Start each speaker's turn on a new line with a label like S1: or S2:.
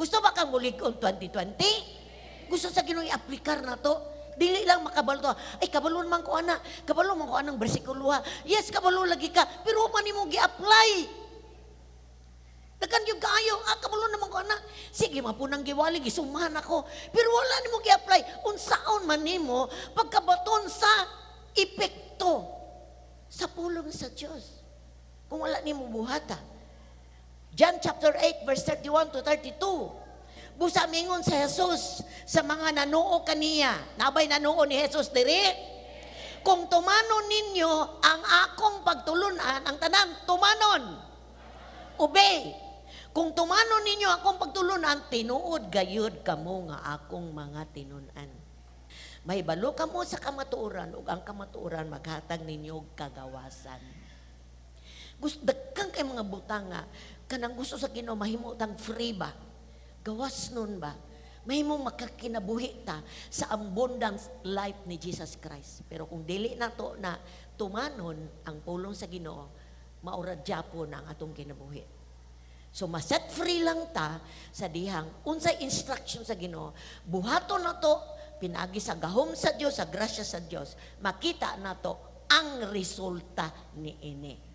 S1: Gusto ba kang mulig-on 2020? Gusto sa Ginoo i-aplikar na to? Dili lang makabalo to. Ay, kabalo man ko ana. Kabalo man ko anang bersikulo ha. Yes, kabalo lagi ka. Pero man mo gi-apply. Dagan yung kaayo. Kabalo naman ko ana. Sige, mapunang giwali, gisumahan ako. Pero wala ni mo gi-apply. Unsaon man nimo pagkabaton sa epekto sa pulong sa Diyos. Kung wala ni mo buhata. John chapter 8 verse 31 to 32. Busa mingon sa Jesus sa mga nanuo kaniya. Nabay nanuo ni Jesus diri. Kung tumanon ninyo ang akong pagtulunan, ang tanan tumanon. Obey. Kung tumanon ninyo akong pagtulunan, tinuod gayud kamo nga akong mga tinunan. May balo kamo sa kamatuoran ug ang kamatuoran maghatag ninyo og kagawasan. Gusto dagkang kay mga butang nga kanang gusto sa Ginoo mahimo tang free ba? Gawas nun ba? Mahimo makakinabuhi ta sa abundant life ni Jesus Christ. Pero kung dili na to na tumanon ang pulong sa Ginoo, maurad gyapon ang atong kinabuhi. So maset free lang ta sa dihang unsay instruction sa Ginoo. Buhaton na to pinagi sa gahom sa Dios, sa grasya sa Dios. Makita na to ang resulta ni ini.